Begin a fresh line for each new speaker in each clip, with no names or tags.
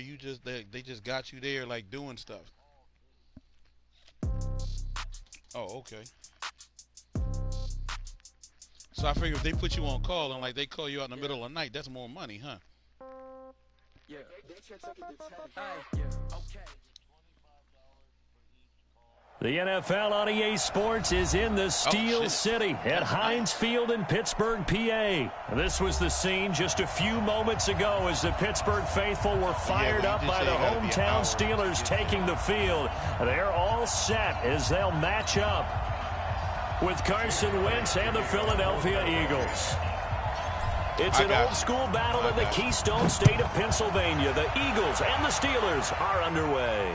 you just they just got you there like doing stuff? Oh, okay. So I figure if they put you on call and like they call you out in the middle of the night, that's more money, huh?
Yeah.
The NFL on EA Sports is in the Steel City at Heinz Field in Pittsburgh, PA. This was the scene just a few moments ago as the Pittsburgh faithful were fired up by the hometown Steelers taking the field. They're all set as they'll match up with Carson Wentz and the Philadelphia Eagles. It's an old-school battle in the Keystone State of Pennsylvania. The Eagles and the Steelers are underway.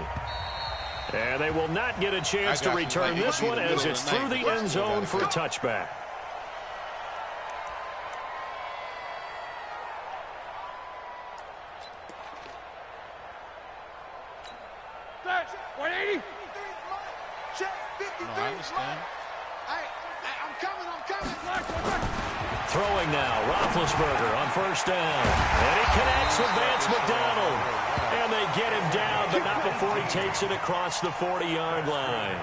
And they will not get a chance to return this one as it's through the end zone for a touchback.
No, I understand.
I'm coming.
Throwing now, Roethlisberger on first down. And he connects with Vance McDonald. And they get him down, but not before he takes it across the 40-yard line.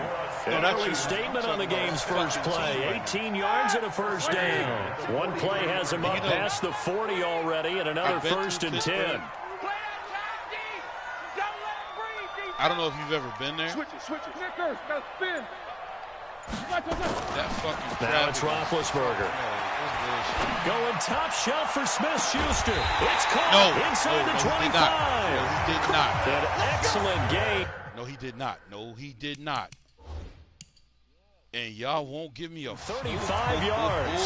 An early statement on the game's first play. 18 yards and a first down. One play has him up past the 40 already, and another first and 10.
I don't know if you've ever been there.
Switch it. Snickers, gotta spin.
That fucking
now it's Roethlisberger. Going top shelf for Smith-Schuster. It's caught inside the 25.
No, he did not.
An excellent game.
No, he did not. No, he did not. And y'all won't give me a
35 yards.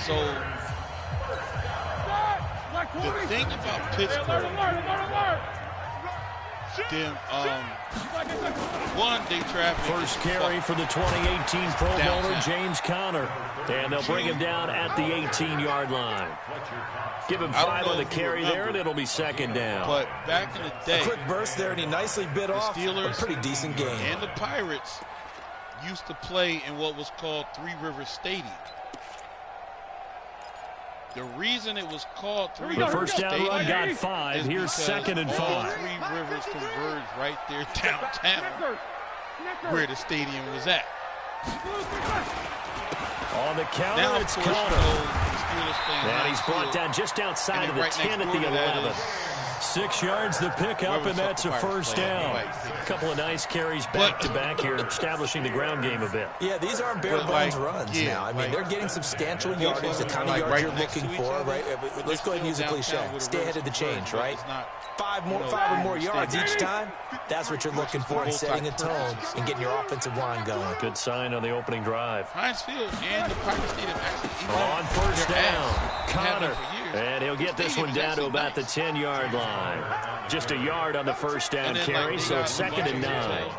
So the thing about Pittsburgh, one, they traffic.
First carry for the 2018 Pro Bowler, James Conner. And they'll bring him down at the 18-yard line. Give him 5 on the carry there, and it'll be second down.
But back in the day,
a quick burst there, and he nicely bit off
Steelers,
a pretty decent game.
And the Pirates used to play in what was called Three Rivers Stadium. The reason it was called Three Rivers
Stadium. The first down run got 5. Here's second and 5.
Three Rivers converged right there downtown where the stadium was at.
On the counter,
now,
it's Conner. And he's brought down just outside of the 10 at the 11. 6 yards the pickup, and that's a first down. A couple of nice carries back-to-back here, establishing the ground game a bit.
Yeah, these aren't bare-bones runs now. I mean, they're getting substantial yardage, the kind of yards you're looking for, right? Let's go ahead and use a cliche. Stay ahead of the change, right? 5 or more yards each time. That's what you're looking for in setting a tone and getting your offensive line going.
Good sign on the opening drive.
Heinz Field and the Pirates Stadium actually
on first down, Conner. And he'll get this one down to about the 10-yard line. Just a yard on the first down carry, so it's second and 9.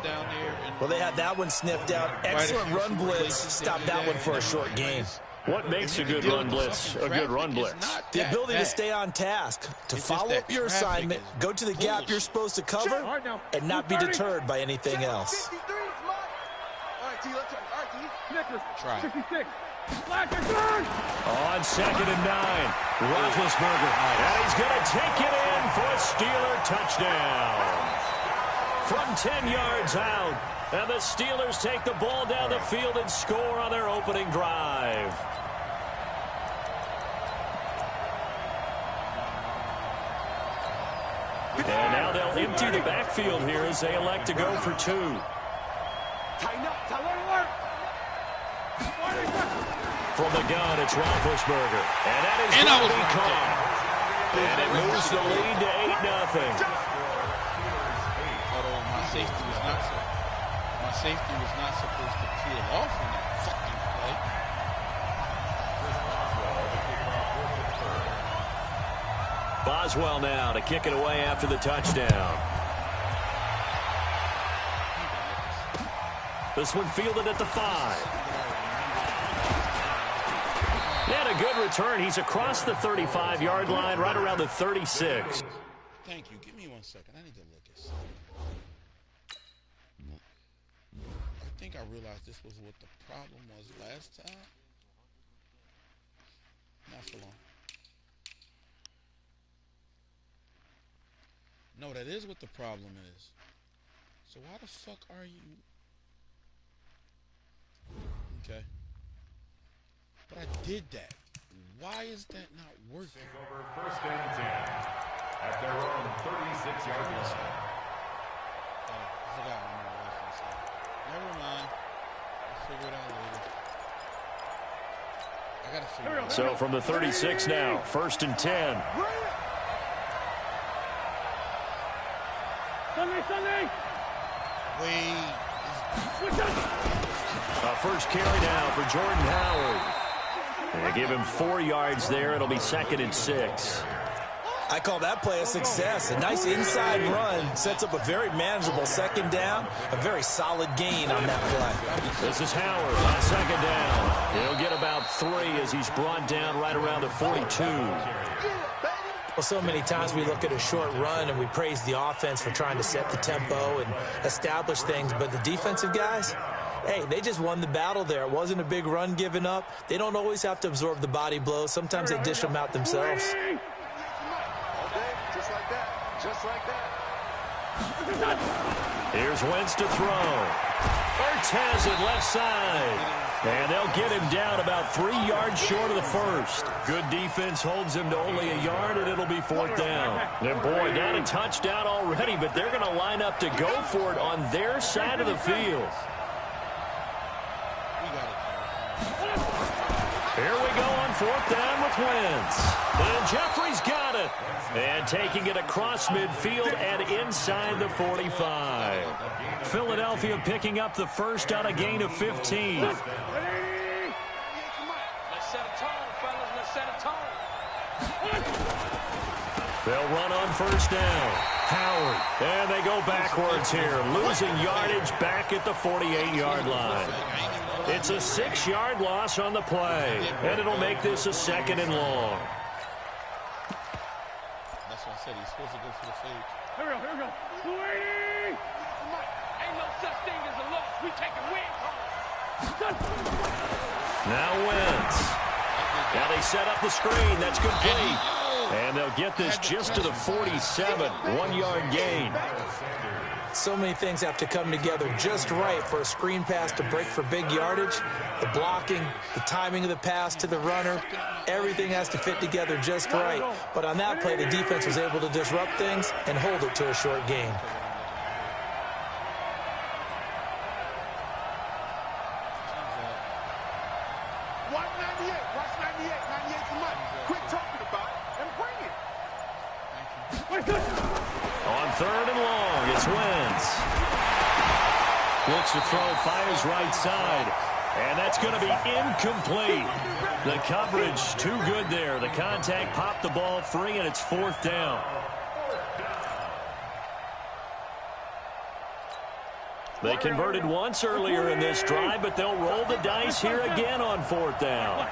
Well, they had that one sniffed out. Excellent run blitz. Stopped that one for a short gain.
What makes a good run blitz a good run blitz?
The ability to stay on task, to follow up your assignment, go to the gap you're supposed to cover, and not be deterred by anything else.
Try.
On second and 9, Roethlisberger, and he's going to take it in for a Steeler touchdown. From 10 yards out, and the Steelers take the ball down the field and score on their opening drive. And now they'll empty the backfield here as they elect to go for 2. From the gun, it's Roethlisberger. And that is going to be caught. And it moves the lead to 8-0.
Although my safety was not supposed to peel off in that fucking play.
Boswell now to kick it away after the touchdown. This one fielded at the 5. And a good return. He's across the 35-yard line, right around the 36.
Thank you. Give me 1 second. I need to look at something. I think I realized this was what the problem was last time. Not for long. No, that is what the problem is. So why the fuck are you? Okay. But I did that. Why is that not working?
Over 1st and 10 at their own 36-yard line.
I forgot one more reference. Never mind. I'll figure it out later. I gotta figure it out.
So from the 36 now, 1st and 10.
Sunday.
Wait.
First carry now for Jordan Howard. They give him 4 yards there. It'll be 2nd and 6.
I call that play a success. A nice inside run sets up a very manageable 2nd down. A very solid gain on that play.
This is Howard on 2nd down. He'll get about 3 as he's brought down right around the 42.
Well, so many times we look at a short run and we praise the offense for trying to set the tempo and establish things, but the defensive guys, hey, they just won the battle there. It wasn't a big run given up. They don't always have to absorb the body blows. Sometimes they dish them out themselves.
Just like that. Just like that.
Here's Wentz to throw. Ertz has it left side. And they'll get him down about 3 yards short of the first. Good defense holds him to only a yard, and it'll be 4th down. And boy, not a touchdown already, but they're going to line up to go for it on their side of the field. Here we go on 4th down with Wentz. And Jeffrey's got it. And taking it across midfield and inside the 45. Philadelphia picking up the first on a gain of 15.
Let's set a tone, fellas. Let's set a tone.
They'll run on 1st down. Howard. And they go backwards here. Losing yardage back at the 48-yard line. It's a 6-yard loss on the play. And it'll make this a 2nd and long.
That's what I said. He's supposed to go for the fade.
Here we go. Ain't no such thing as a loss. We taking wins home.
Now Wentz. Now they set up the screen. That's complete. And they'll get this just to the 47. 1-yard gain.
So many things have to come together just right for a screen pass to break for big yardage. The blocking, the timing of the pass to the runner, everything has to fit together just right. But on that play, the defense was able to disrupt things and hold it to a short gain.
Watch 98. Watch 98. 98 too much. Quit talking about it and bring it.
On 3rd and long, it's Wentz. Looks to throw, fires right side. And that's going to be incomplete. The coverage too good there. The contact popped the ball free, and it's 4th down. They converted once earlier in this drive, but they'll roll the dice here again on 4th down.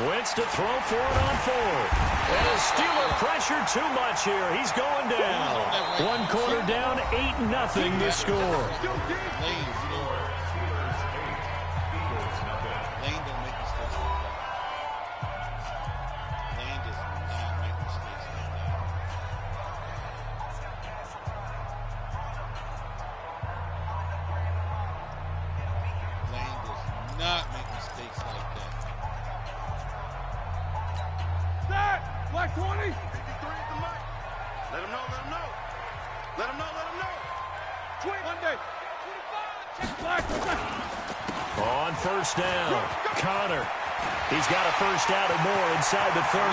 Wentz to throw for it on 4th. And a Steeler pressure too much here. He's going down. 1 quarter down, 8-0 the score.
Black 20. 53 at the mic. Let him know. Let him know. 20. Monday. 25. Black.
On 1st down, Connor. He's got a first out or more inside the 30.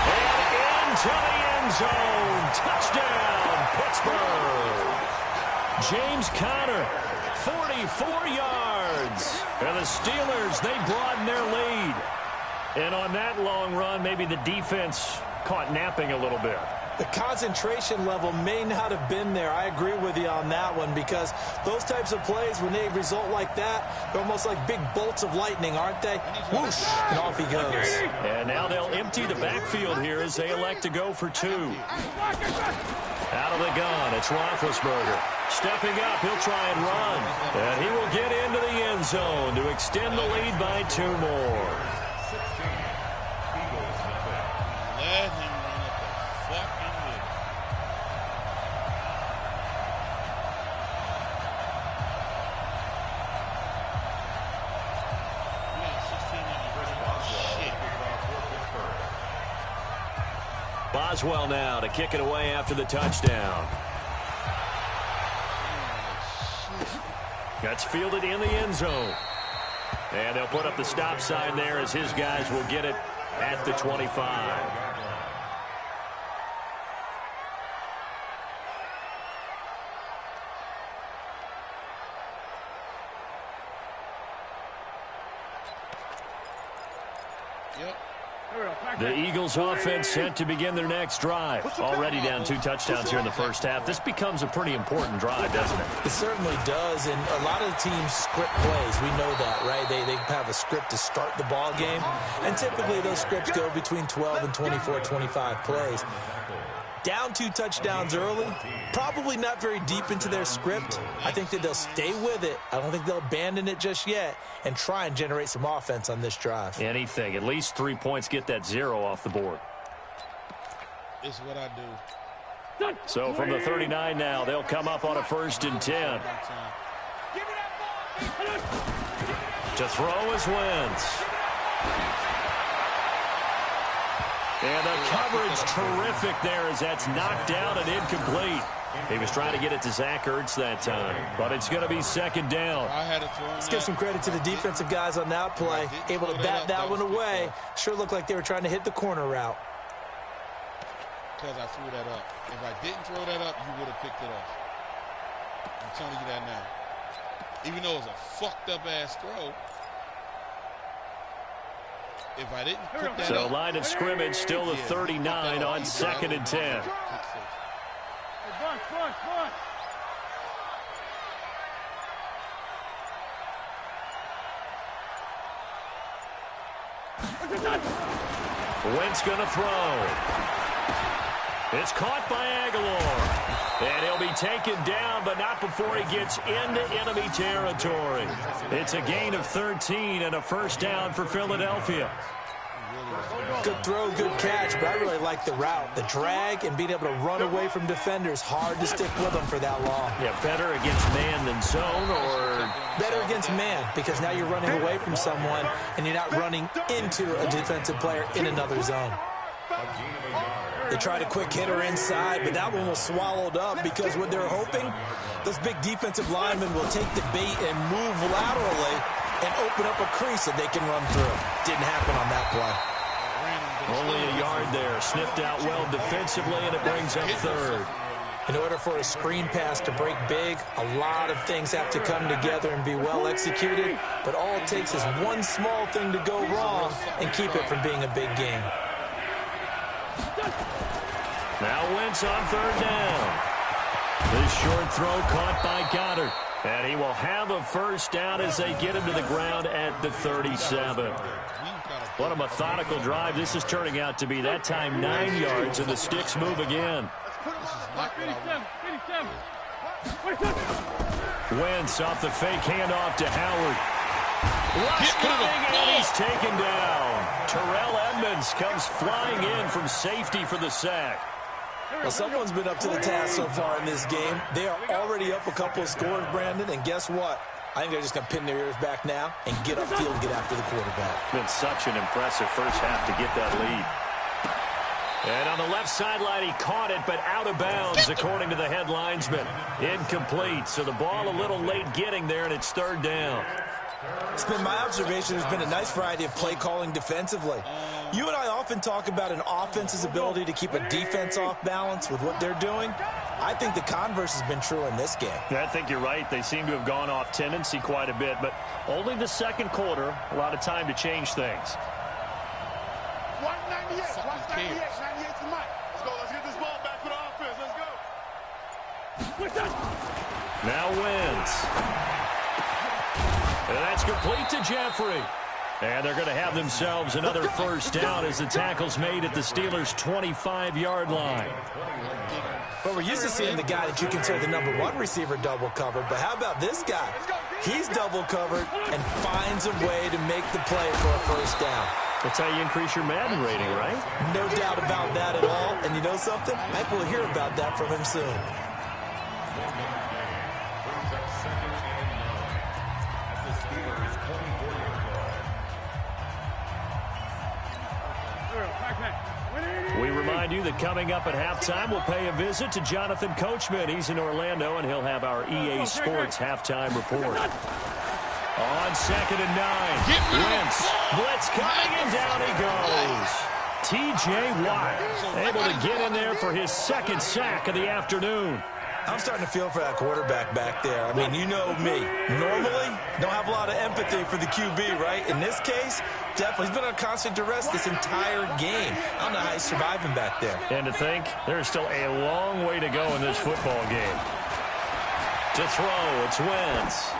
And into the end zone. Touchdown, Pittsburgh. James Conner, 44 yards. And the Steelers, they broaden their lead. And on that long run, maybe the defense caught napping a little bit.
The concentration level may not have been there. I agree with you on that one, because those types of plays, when they result like that, they're almost like big bolts of lightning, aren't they? Whoosh, and off he goes.
And now they'll empty the backfield here as they elect to go for 2. Out of the gun, it's Roethlisberger. Stepping up, he'll try and run. And he will get into the end zone to extend the lead by 2 more.
Let him run up the fucking middle. We got 16 shit.
Boswell now to kick it away after the touchdown. That's fielded in the end zone. And they'll put up the stop sign there as his guys will get it at the 25. The Eagles offense set to begin their next drive. Already down 2 touchdowns here in the first half. This becomes a pretty important drive, doesn't it?
It certainly does, and a lot of the teams script plays. We know that, right? They have a script to start the ball game, and typically those scripts go between 12 and 24, 25 plays. Down 2 touchdowns early, probably not very deep into their script. I think that they'll stay with it. I don't think they'll abandon it just yet and try and generate some offense on this drive.
Anything. At least 3 points, get that 0 off the board.
It's what I do.
So from the 39 now, they'll come up on a 1st and 10. To throw is Wentz. And the coverage terrific there as that's knocked down and incomplete. He was trying to get it to Zach Ertz that time, but it's going to be 2nd down.
Let's give some credit to the defensive guys on that play. Able to bat that one away. Sure looked like they were trying to hit the corner route.
Because I threw that up. If I didn't throw that up, you would have picked it off. I'm telling you that now. Even though it was a fucked up ass throw. If I didn't put that
so
up,
line of scrimmage still the 39 on 2nd and 10. Wentz going to throw. It's caught by Aguilar. And he'll be taken down, but not before he gets into enemy territory. It's a gain of 13 and a 1st down for Philadelphia.
Good throw, good catch, but I really like the route. The drag and being able to run away from defenders, hard to stick with them for that long.
Yeah, better against man than zone, or
better against man, because now you're running away from someone and you're not running into a defensive player in another zone. They tried a quick hitter inside, but that one was swallowed up because what they're hoping, those big defensive linemen will take the bait and move laterally and open up a crease that they can run through. Didn't happen on that play.
Only a yard there. Sniffed out well defensively, and it brings up 3rd.
In order for a screen pass to break big, a lot of things have to come together and be well executed, but all it takes is one small thing to go wrong and keep it from being a big game.
Now Wentz on 3rd down. This short throw caught by Goddard. And he will have a 1st down as they get him to the ground at the 37. What a methodical drive this is turning out to be. That time 9 yards, and the sticks move again. Wentz off the fake handoff to Howard. Rush coming, and he's taken down. Terrell Edmonds comes flying in from safety for the sack.
Well, someone's been up to the task so far in this game. They are already up a couple of scores, Brandon, and guess what? I think they're just going to pin their ears back now and get upfield and get after the quarterback.
Been such an impressive first half to get that lead. And on the left sideline, he caught it, but out of bounds, according to the head linesman. Incomplete, so the ball a little late getting there, and it's 3rd down.
It's been my observation there's been a nice variety of play calling defensively. You and I often talk about an offense's ability to keep a defense off balance with what they're doing. I think the converse has been true in this game.
I think you're right. They seem to have gone off tendency quite a bit, but only the 2nd quarter, a lot of time to change things.
198, 198, 98 to Mike. Let's go, let's get this ball back.
Now wins. And that's complete to Jeffrey. And they're going to have themselves another first down as the tackle's made at the Steelers' 25-yard line.
Well, we're used to seeing the guy that you consider the #1 receiver double covered, but how about this guy? He's double covered and finds a way to make the play for a first down.
That's how you increase your Madden rating, right?
No doubt about that at all. And you know something? Maybe we'll hear about that from him soon.
We remind you that coming up at halftime, we'll pay a visit to Jonathan Coachman. He's in Orlando, and he'll have our EA Sports halftime report. On 2nd and 9, Wentz, blitz coming, and down he goes. T.J. Watt able to get in there for his 2nd sack of the afternoon.
I'm starting to feel for that quarterback back there. I mean, you know me. Normally, don't have a lot of empathy for the QB, right? In this case, definitely. He's been on constant duress this entire game. I don't know how he's surviving back there.
And to think, there's still a long way to go in this football game. To throw, it's Wentz.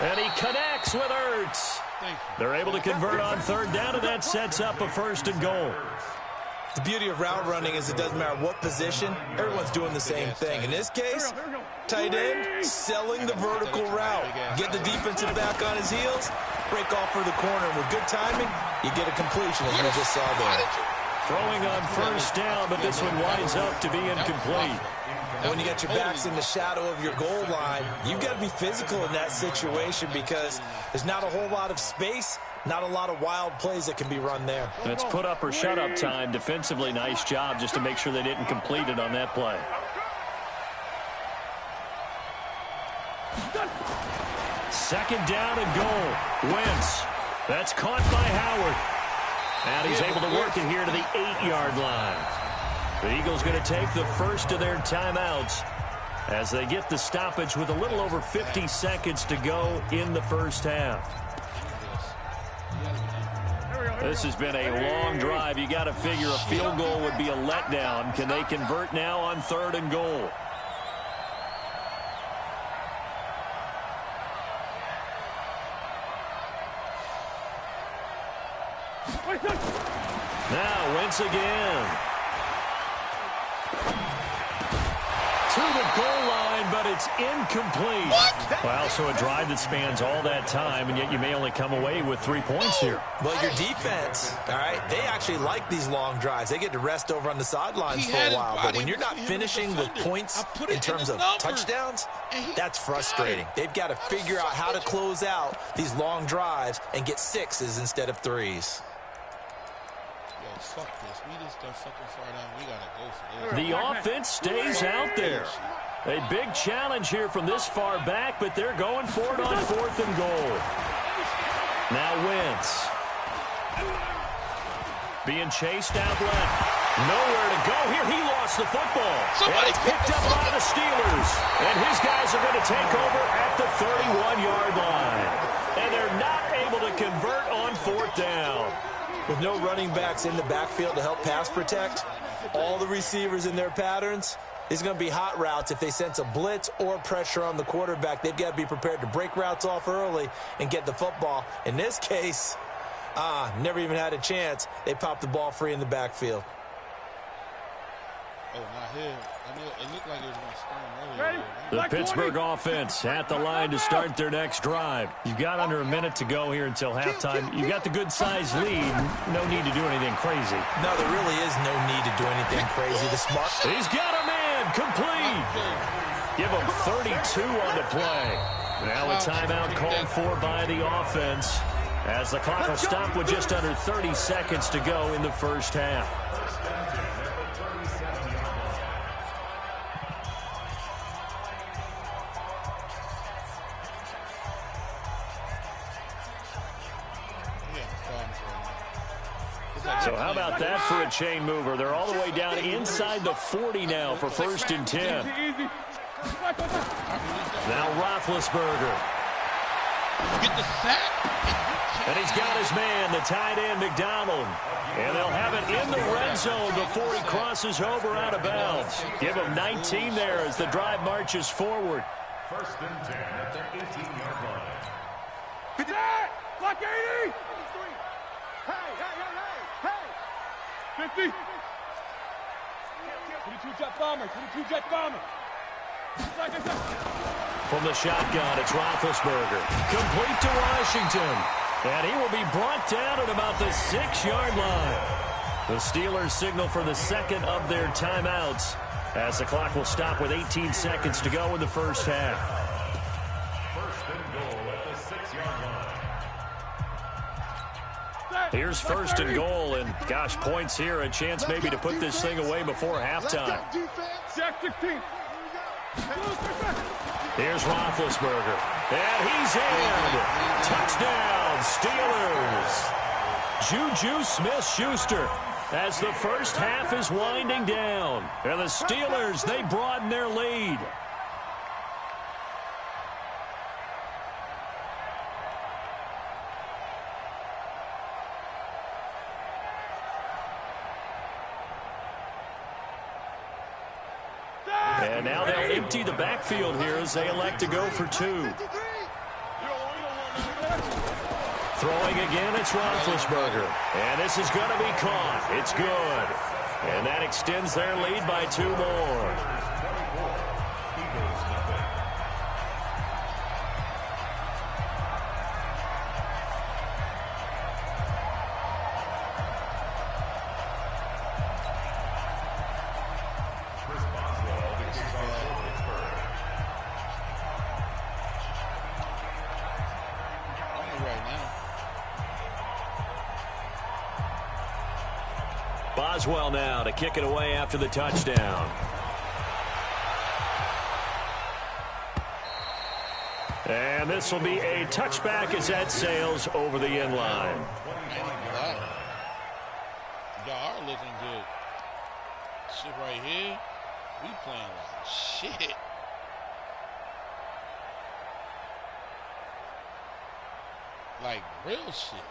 And he connects with Ertz. They're able to convert on 3rd down, and that sets up a 1st and goal.
The beauty of route running is it doesn't matter what position, everyone's doing the same thing. In this case, tight end, selling the vertical route. Get the defensive back on his heels, break off for the corner. With good timing, you get a completion, as we just saw there.
Throwing on 1st down, but this one winds up to be incomplete.
And when you got your backs in the shadow of your goal line, you've got to be physical in that situation because there's not a whole lot of space. Not a lot of wild plays that can be run there.
And it's put up or shut up time. Defensively, nice job just to make sure they didn't complete it on that play. Second down and goal. Wentz. That's caught by Howard. And he's able to work it here to the 8-yard line. The Eagles going to take the first of their timeouts as they get the stoppage with a little over 50 seconds to go in the first half. This has been a long drive. You got to figure a field goal would be a letdown. Can they convert now on 3rd and goal? Now Wentz again. To the goal line, but it's incomplete.
What?
Well, so a drive that spans all that time, and yet you may only come away with 3 points here.
Well, your defense, all right, they actually like these long drives. They get to rest over on the sidelines for a while. But when you're not finishing with points in terms of touchdowns, that's frustrating. They've got to figure out how to close out these long drives and get 6s instead of 3s.
Yo, fuck this. We just done fucking far down. We got to go for this.
The offense stays out there. A big challenge here from this far back, but they're going for it on 4th and goal. Now Wentz. Being chased out left. Nowhere to go here. He lost the football. And it's picked up by the Steelers. And his guys are going to take over at the 31-yard line. And they're not able to convert on 4th down.
With no running backs in the backfield to help pass protect, all the receivers in their patterns, it's going to be hot routes. If they sense a blitz or pressure on the quarterback, they've got to be prepared to break routes off early and get the football. In this case, never even had a chance. They popped the ball free in the backfield.
Oh, not here. I mean, it looked like it was going to storm earlier.
The Pittsburgh offense at the line to start their next drive. You've got under a minute to go here until halftime. You've got the good-sized lead. No need to do anything crazy.
No, there really is no need to do anything crazy. The smart.
He's got a man complete. Give him 32 on the play. Now a timeout called for by the offense as the clock will stop with just under 30 seconds to go in the first half. So how about that for a chain mover? They're all the way down inside the 40 now for 1st and 10. Now Roethlisberger.
Get the sack.
And he's got his man, the tight end, McDonald. And they'll have it in the red end zone before he crosses over out of bounds. Give him 19 there as the drive marches forward.
1st and 10 at the 18-yard line.
50. Block 80. Hey. 50. 22 jet bomber. 22 jet bomber.
From the shotgun, it's Roethlisberger. Complete to Washington. And he will be brought down at about the 6-yard line. The Steelers signal for the second of their timeouts as the clock will stop with 18 seconds to go in the first half.
1st and goal at the 6-yard line.
Here's 1st and goal, and gosh, points here, a chance maybe to put this thing away before halftime.
Jack 16.
Here's Roethlisberger, and he's in. Touchdown, Steelers. Juju Smith-Schuster as the first half is winding down. And the Steelers, they broaden their lead. And now they'll empty the backfield here as they elect to go for 2. Throwing again, it's Roethlisberger. And this is going to be caught. It's good. And that extends their lead by 2 more. Boswell now to kick it away after the touchdown. And this will be a touchback as that sails over the end line.
Y'all are looking good. Shit right here, we playing like shit. Like real shit.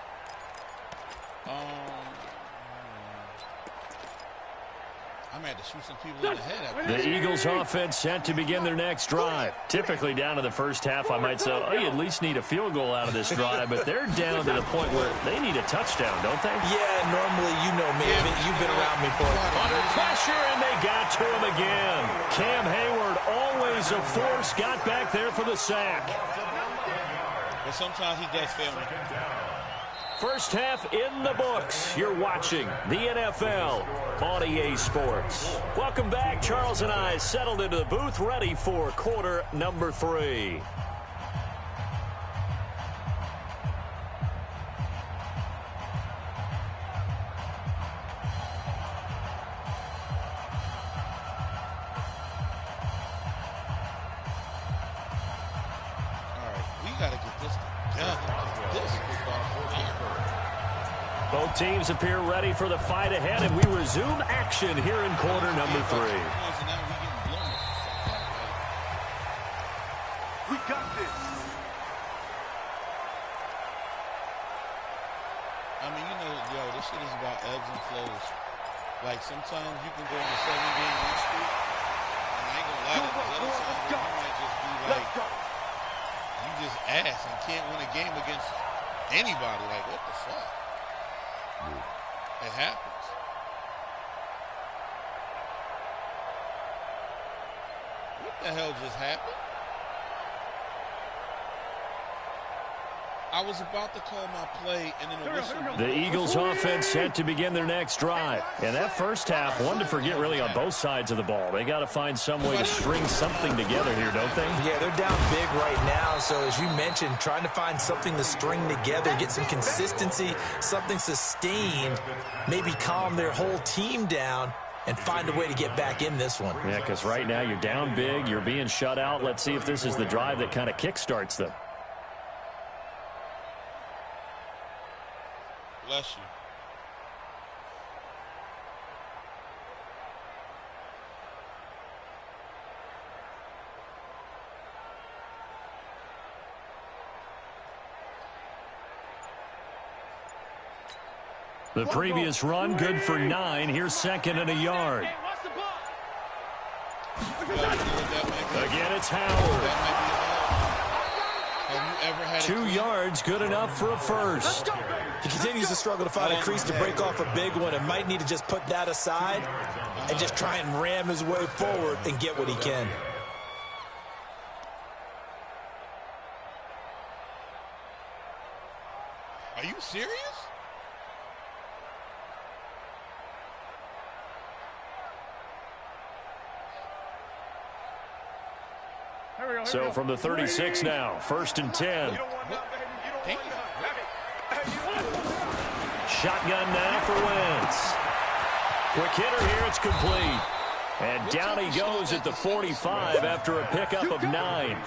I'm going to have to shoot some people in the head after
the Eagles offense set to begin their next drive. Typically down to the first half, I might say, oh, you at least need a field goal out of this drive, but they're down to the point where they need a touchdown, don't they?
Yeah, normally, you know me. You've been around me for it.
Under pressure, and they got to him again. Cam Hayward, always a force, got back there for the sack.
But sometimes he does fail me.
First half in the books. You're watching the NFL on EA Sports. Welcome back. Charles and I settled into the booth, ready for quarter number 3. Both teams appear ready for the fight ahead, and we resume action here in quarter number 3.
We got this.
I mean, you know, yo, this shit is about ebbs and flows. Like, sometimes you can go on a 7-game win streak, and I ain't gonna lie to you, other times you might just be like, you just ass and can't win a game against anybody. Like, what the fuck? It happens. What the hell just happened? I was about to call my play, and then a whistle.
The Eagles offense set to begin their next drive. And that first half, one to forget really on both sides of the ball. They got to find some way to string something together here, don't they?
Yeah, they're down big right now. So as you mentioned, trying to find something to string together, get some consistency, something sustained, maybe calm their whole team down and find a way to get back in this one.
Yeah, because right now you're down big, you're being shut out. Let's see if this is the drive that kind of kickstarts them.
Bless you.
The previous run good for 9. Here's second and a yard. Again, it's Howard.
Have you ever had
2 yards, good enough for a first.
He continues to struggle to find a crease to break off a big one and might need to just put that aside and just try and ram his way forward and get what he can.
Are you serious?
So from the 36 now, 1st and 10. Shotgun now for Wentz. Quick hitter here, it's complete. And down he goes at the 45 after a pickup of 9.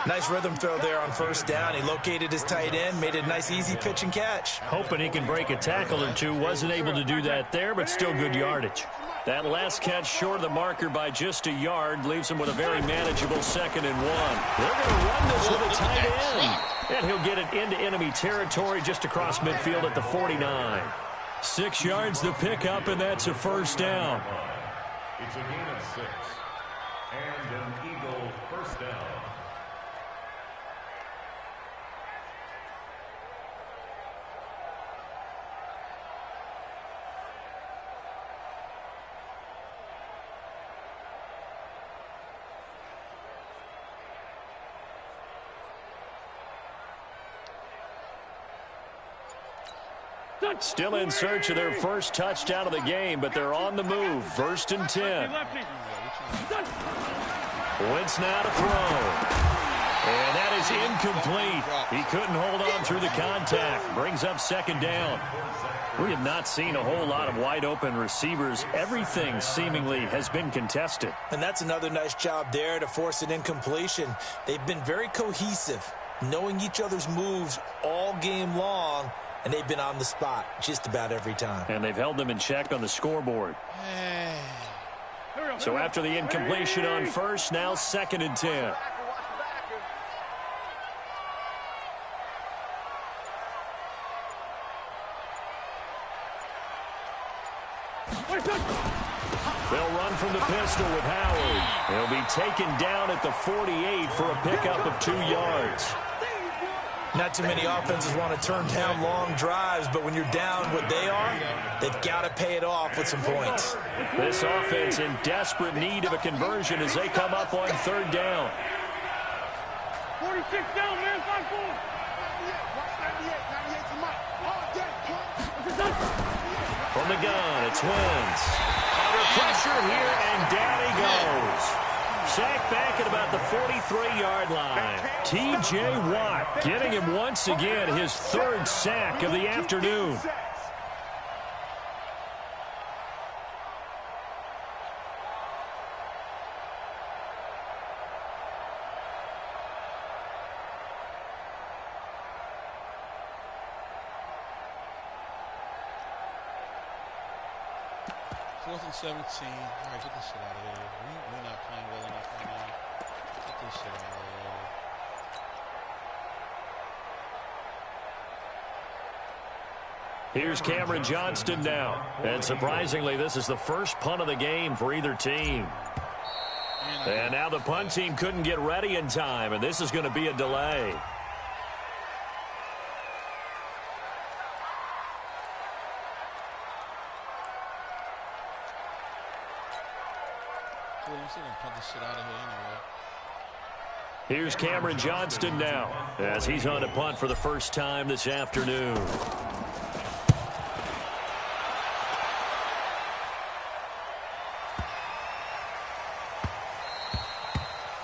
Nice rhythm throw there on 1st down. He located his tight end, made it a nice easy pitch and catch.
Hoping he can break a tackle or two. Wasn't able to do that there, but still good yardage. That last catch short of the marker by just a yard leaves him with a very manageable 2nd and 1. They're going to run this with a tight end. And he'll get it into enemy territory just across midfield at the 49. 6 yards the pickup, and that's a 1st down.
It's a gain of 6. And an Eagle 1st down.
Still in search of their first touchdown of the game, but they're on the move. 1st and 10. Wentz now to throw. And that is incomplete. He couldn't hold on through the contact. Brings up 2nd down. We have not seen a whole lot of wide open receivers. Everything seemingly has been contested.
And that's another nice job there to force an incompletion. They've been very cohesive, knowing each other's moves all game long. And they've been on the spot just about every time.
And they've held them in check on the scoreboard. So after the incompletion on 1st, now 2nd and 10. They'll run from the pistol with Howard. He'll be taken down at the 48 for a pickup of 2 yards.
Not too many offenses want to turn down long drives, but when you're down what they are, they've got to pay it off with some points.
This offense in desperate need of a conversion as they come up on 3rd down.
46 down, man, 5-4.
From the gun, it's Wentz. Under pressure here, and down he goes. Sacked back at about the 43-yard line. T.J. Watt getting him once again his 3rd sack of the afternoon.
Fourth and 17. All right, get this shit out of here. We're not playing well enough right now. Get this shit out of
here. Here's Cameron Johnston now. And surprisingly, this is the first punt of the game for either team. And now the punt team couldn't get ready in time, and this is going to be a delay. Here's Cameron Johnston now as he's on a punt for the first time this afternoon.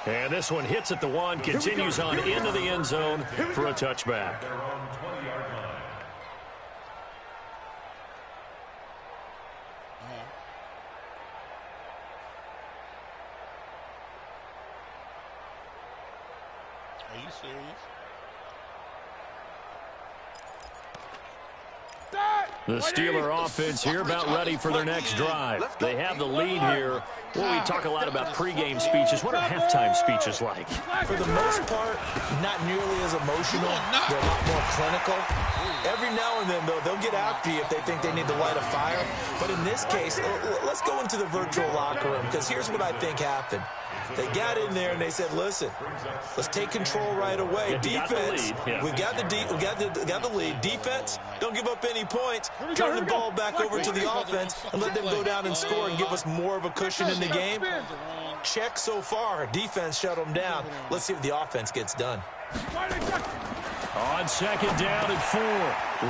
And this one hits at the 1, continues on into the end zone for a touchback.
Are you serious?
The Steeler offense here about ready for their next drive. They have the lead here. Well, we talk a lot about pregame speeches. What are halftime speeches like?
For the most part, not nearly as emotional. They're a lot more clinical. Every now and then, though, they'll get after you if they think they need to light a fire. But in this case, let's go into the virtual locker room, because here's what I think happened. They got in there and they said, listen, let's take control right away. Defense, we got the lead. Defense, don't give up any points. Turn the ball back over to the offense and let them go down and score and give us more of a cushion in the game. Check so far. Defense shut them down. Let's see if the offense gets done.
On second down and 4,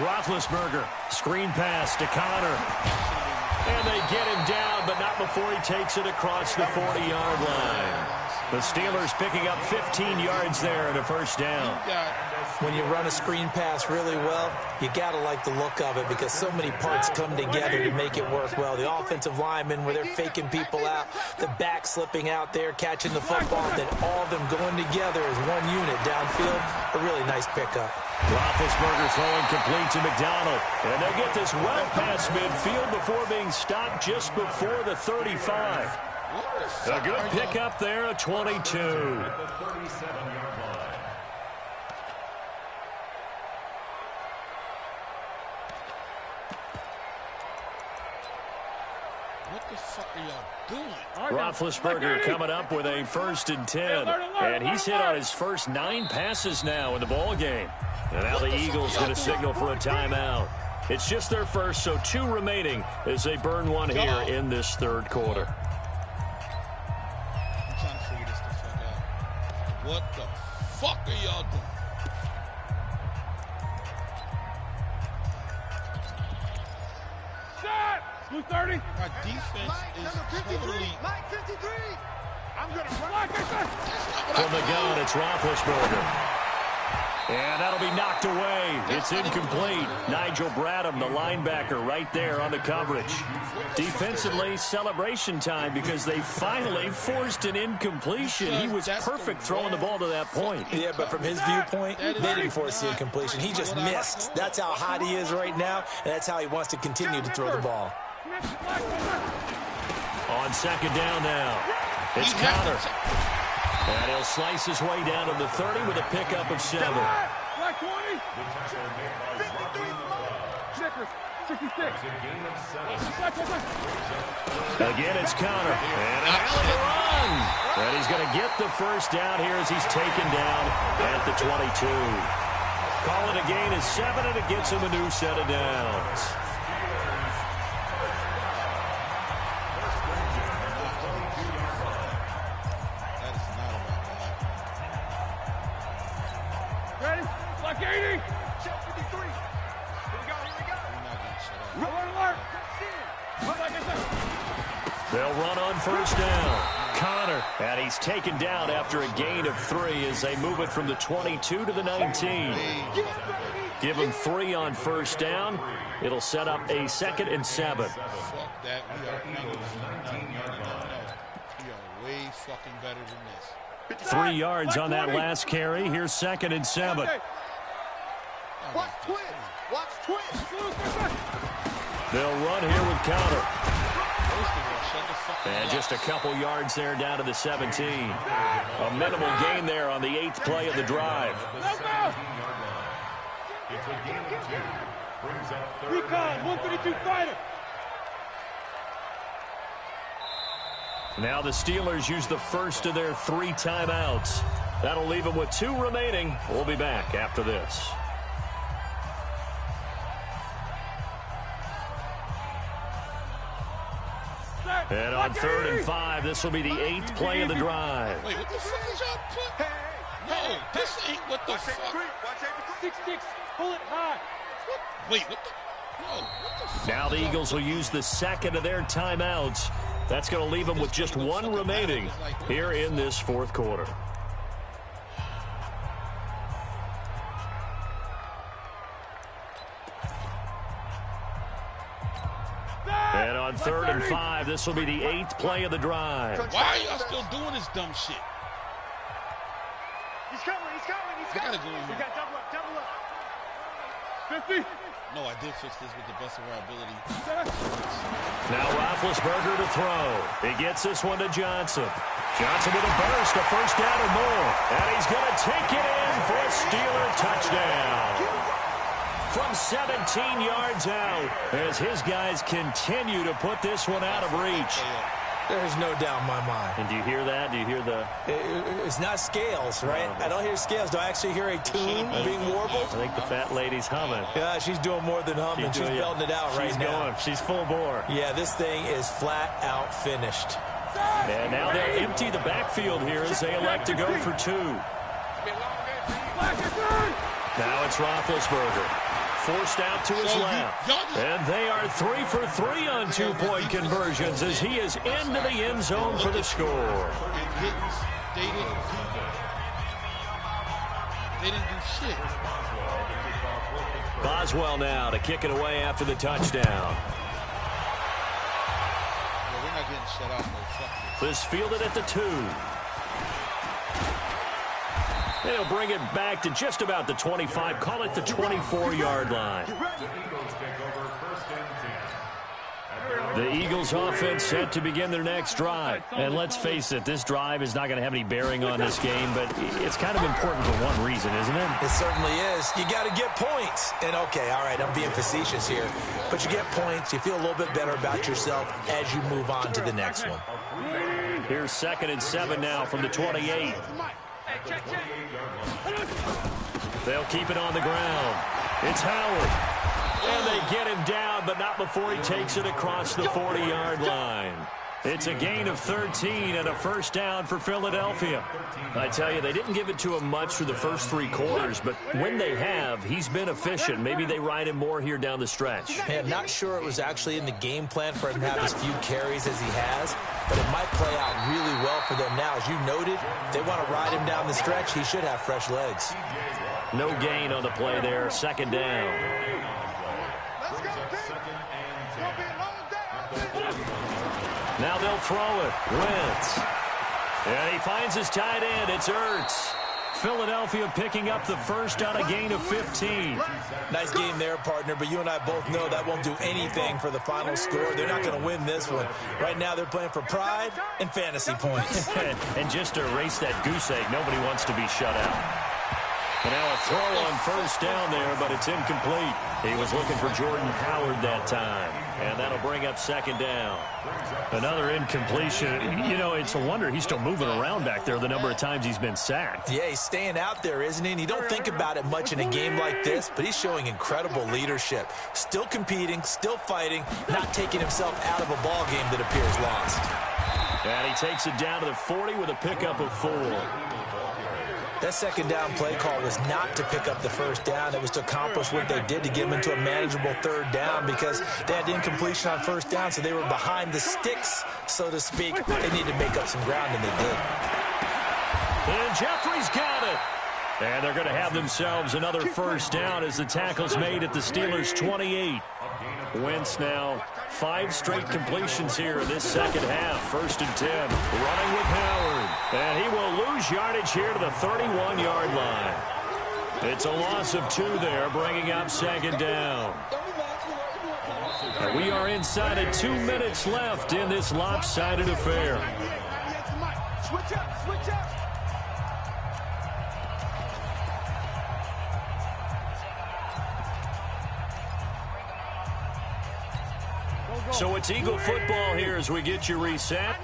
Roethlisberger, screen pass to Connor. And they get him down, but not before he takes it across the 40-yard line. The Steelers picking up 15 yards there and a first down.
When you run a screen pass really well, you got to like the look of it because so many parts come together to make it work well. The offensive linemen, where they're faking people out, the back slipping out there, catching the football, then all of them going together as one unit downfield. A really nice pickup.
Roethlisberger throwing complete to McDonald. And they'll get this well past midfield before being stopped just before the 35. A good pickup there at 22.
What the fuck are y'all doing?
Roethlisberger coming up with a 1st and 10. And he's hit on his first 9 passes now in the ball game. And now the Eagles get a signal for a timeout. It's just their first, so 2 remaining as they burn one here in this 3rd quarter.
I'm trying to figure this the fuck out. What the fuck are y'all doing?
Shot! 230.
Our defense is totally...
I'm going to run.
From the gun, it's Roethlisberger. And that'll be knocked away. It's incomplete. Nigel Bradham, the linebacker, right there on the coverage. Defensively, celebration time because they finally forced an incompletion. He was perfect throwing the ball to that point.
Yeah, but from his viewpoint, they didn't force the incompletion. He just missed. That's how hot he is right now, and that's how he wants to continue to throw the ball.
On second down now, it's Connor. And he'll slice his way down to the 30 with a pickup of 7.
Black 20. 66.
Again, it's Connor. And a hell of a run. And he's going to get the first down here as he's taken down at the 22. Calling a gain of 7, and it gets him a new set of downs.
Black 80. Check 53. Here we go.
They'll run on first down. Connor, and he's taken down after a gain of 3 as they move it from the 22 to the 19. Give him 3 on first down. It'll set up a 2nd and 7.
Fuck that. We are way fucking better than this.
3 yards on that last carry. Here's 2nd and 7.
Watch twins. Watch twins.
They'll run here with Connor. And just a couple yards there down to the 17. A minimal gain there on the 8th play of the drive.
Recon, 132 fighter.
Now the Steelers use the first of their 3 timeouts. That'll leave them with 2 remaining. We'll be back after this. And on 3rd and 5, this will be the 8th play of the drive.
Wait, what the fuck is y'all put? No, this ain't what the fuck.
6-6, pull it high.
Wait, what the? No, what the fuck?
Now the Eagles will use the 2nd of their timeouts. That's going to leave them with just 1 remaining here in this 4th quarter. And on 3rd and 5, this will be the 8th play of the drive.
Why are y'all still doing this dumb shit?
He's coming, he's coming, he's coming.
Gotta go in here.
We got double up, double up. 50.
No, I did fix this with the best of our ability.
Now Roethlisberger to throw. He gets this one to Johnson. Johnson with a burst, a first down or more. And he's going to take it in for a Steeler touchdown. From 17 yards out, as his guys continue to put this one out of reach.
There's no doubt in my mind.
And do you hear that? Do you hear the...
It's not scales, right? I don't hear scales. Do I actually hear a tune being warbled?
I think the fat lady's humming.
Yeah, she's doing more than humming. She's belting it out right now.
She's full bore.
Yeah, this thing is flat out finished.
And now they'll empty the backfield here as they elect to go for 2. Now it's Roethlisberger. Forced out to his left. And they are 3 for 3 on 2-point conversions as he is into the end zone for the score.
They didn't do shit.
Boswell now to kick it away after the touchdown.
Yeah, we're not getting shut out. No,
this fielded at the 2. They'll bring it back to just about the 25. Call it the 24-yard line. The Eagles offense set to begin their next drive. And let's face it, this drive is not going to have any bearing on this game, but it's kind of important for one reason, isn't it?
It certainly is. You got to get points. And, okay, all right, I'm being facetious here. But you get points. You feel a little bit better about yourself as you move on to the next one.
Here's 2nd and 7 now from the 28. They'll keep it on the ground. It's Howard. And they get him down, but not before he takes it across the 40-yard line. It's a gain of 13 and a first down for Philadelphia. I tell you, they didn't give it to him much through the first 3 quarters, but when they have, he's been efficient. Maybe they ride him more here down the stretch.
Yeah, I'm not sure it was actually in the game plan for him to have as few carries as he has, but it might play out really well for them now. As you noted, if they want to ride him down the stretch, he should have fresh legs.
No gain on the play there, 2nd down. Now they'll throw it. Wentz. And he finds his tight end. It's Ertz. Philadelphia picking up the first on a gain of 15.
Nice game there, partner, but you and I both know that won't do anything for the final score. They're not going to win this one. Right now they're playing for pride and fantasy points.
And just to erase that goose egg, nobody wants to be shut out. And now a throw on first down there, but it's incomplete. He was looking for Jordan Howard that time. And that'll bring up 2nd down. Another incompletion. You know, it's a wonder he's still moving around back there the number of times he's been sacked.
Yeah, he's staying out there, isn't he? And you don't think about it much in a game like this, but he's showing incredible leadership. Still competing, still fighting, not taking himself out of a ball game that appears lost.
And he takes it down to the 40 with a pickup of 4.
That 2nd down play call was not to pick up the first down. It was to accomplish what they did to get them into a manageable 3rd down because they had incompletion on first down, so they were behind the sticks, so to speak. They needed to make up some ground, and they did.
And Jeffrey's got it. And they're going to have themselves another first down as the tackle's made at the Steelers' 28. Wentz now 5 straight completions here in this 2nd half. 1st and 10. Running with Howard. And he will lose yardage here to the 31-yard line. It's a loss of 2 there, bringing up 2nd down. And we are inside of 2 minutes left in this lopsided affair.
Switch up, switch up.
So it's Eagle football here as we get you reset.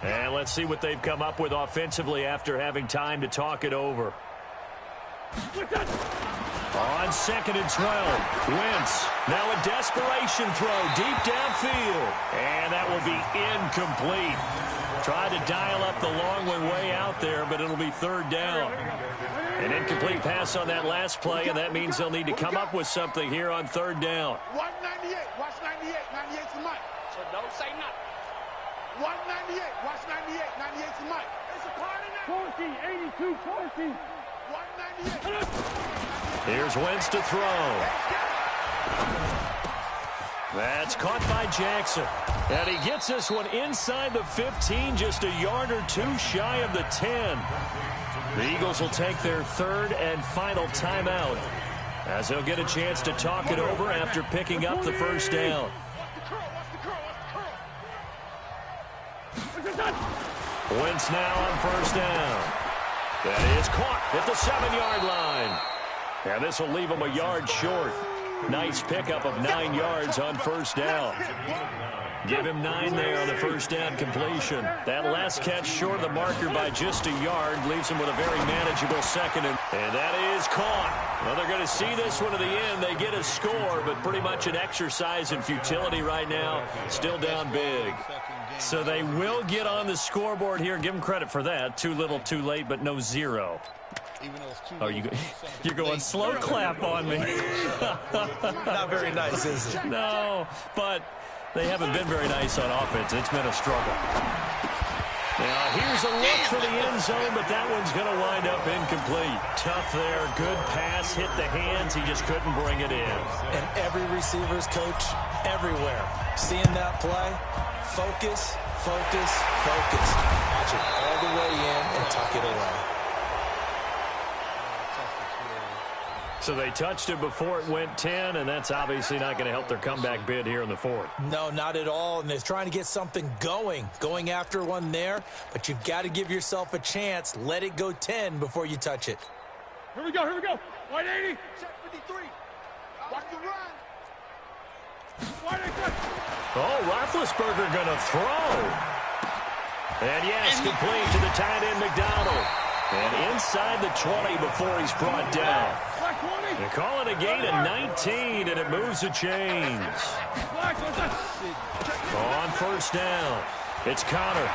And let's see what they've come up with offensively after having time to talk it over. On 2nd and 12, Wentz. Now a desperation throw deep downfield. And that will be incomplete. Tried to dial up the long one way out there, but it'll be 3rd down. An incomplete pass on that last play, and that means they'll need to come up with something here on 3rd down.
Watch 98. Watch 98. 98's the mic. So don't say nothing. Watch 98. Watch 98. 98's the mic. It's a card in there. 14, 82, 14. Watch 98.
Here's Wentz to throw. That's caught by Jackson. And he gets this one inside the 15, just a yard or 2 shy of the 10. The Eagles will take their 3rd and final timeout as he'll get a chance to talk it over after picking up the first down. Wentz now on first down. That is caught at the 7-yard line. And this will leave him a yard short. Nice pickup of 9 yards on first down. Give him 9 there on the first down completion. That last catch short of the marker by just a yard leaves him with a very manageable second. And that is caught. Well, they're going to see this one to the end. They get a score, but pretty much an exercise in futility right now. Still down big. So they will get on the scoreboard here. Give them credit for that. Too little, too late, but no 0. Oh, you're going slow clap on me.
Not very nice, is it?
No, but they haven't been very nice on offense. It's been a struggle. Now, here's a look for the end zone, but that one's going to wind up incomplete. Tough there. Good pass. Hit the hands. He just couldn't bring it in.
And every receiver's coach everywhere. Seeing that play, focus, focus, focus. Watch it all the way in and tuck it away.
So they touched it before it went 10, and that's obviously not going to help their comeback bid here in the 4th.
No, not at all, and they're trying to get something going after one there, but you've got to give yourself a chance. Let it go 10 before you touch it.
Here we go, 180. Check 53. Watch the run. 180.
Oh, Roethlisberger going to throw. And yes, complete to the tight end, McDonald. And inside the 20 before he's brought down. They call it a gain of 19, and it moves the chains. On first down, it's Connor.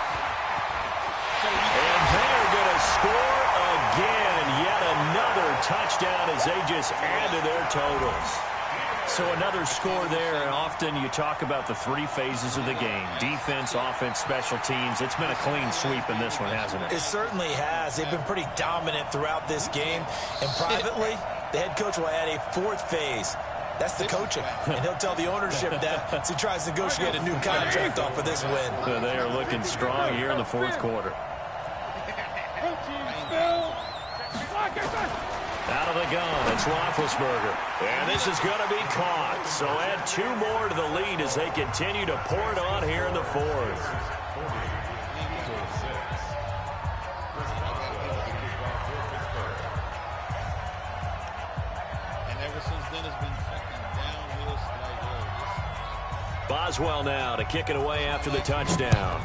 And they're going to score again. Yet another touchdown as they just add to their totals. So another score there, and often you talk about the 3 phases of the game. Defense, offense, special teams. It's been a clean sweep in this one, hasn't it?
It certainly has. They've been pretty dominant throughout this game. And privately, the head coach will add a 4th phase. That's the coaching. And he'll tell the ownership that as he tries to negotiate a new contract off of this win.
They are looking strong here in the 4th quarter. Out of the gun, it's Roethlisberger. And this is going to be caught. So add 2 more to the lead as they continue to pour it on here in the 4th.
And ever since then, it's been fucking downhill slide.
Boswell now to kick it away after the touchdown.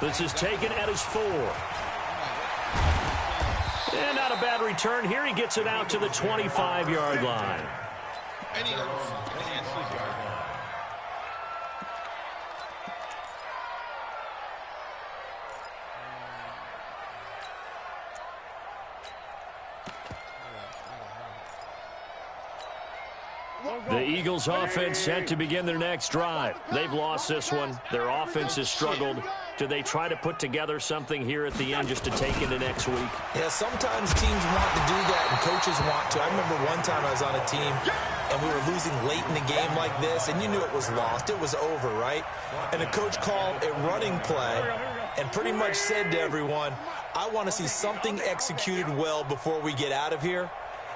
This is taken at his 4. And not a bad return here. He gets it out to the 25-yard line. The Eagles offense set to begin their next drive. They've lost this one. Their offense has struggled. Do they try to put together something here at the end just to take into next week?
Yeah, sometimes teams want to do that and coaches want to. I remember one time I was on a team and we were losing late in the game like this, and you knew it was lost. It was over, right? And the coach called a running play and pretty much said to everyone, I want to see something executed well before we get out of here.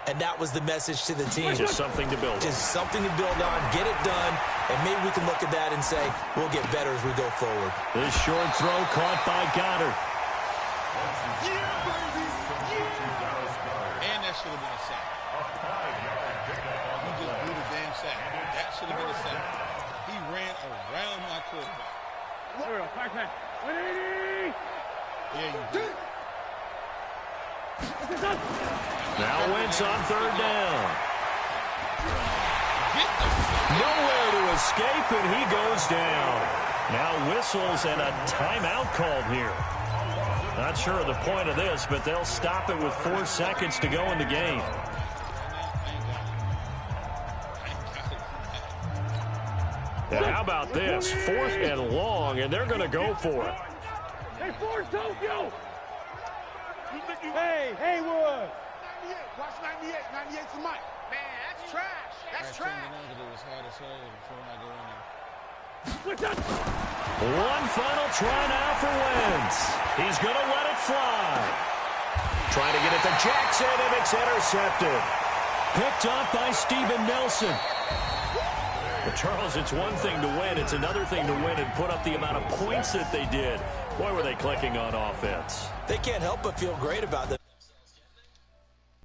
And that was the message to the team.
Just something to build on.
Just something to build on, get it done, and maybe we can look at that and say, we'll get better as we go forward.
This short throw caught by Goddard.
And that should have been a sack. He just blew the damn sack. That should have been a sack. He ran around my quarterback.
180.
Yeah, you did.
Now Wentz on 3rd down. Nowhere to escape, and he goes down. Now whistles and a timeout called here. Not sure of the point of this, but they'll stop it with 4 seconds to go in the game. And how about this? 4th and long, and they're going to go for it.
Hey, Ford, Tokyo! Hey, Haywood! 98, watch 98. 98's the mic. Man, that's trash. That's trash.
It was hard as hell before I go in there.
One final try now for Wentz. He's going to let it fly. Trying to get it to Jackson, and it's intercepted. Picked up by Steven Nelson. But, Charles, it's one thing to win. It's another thing to win and put up the amount of points that they did. Boy, were they clicking on offense.
They can't help but feel great about them.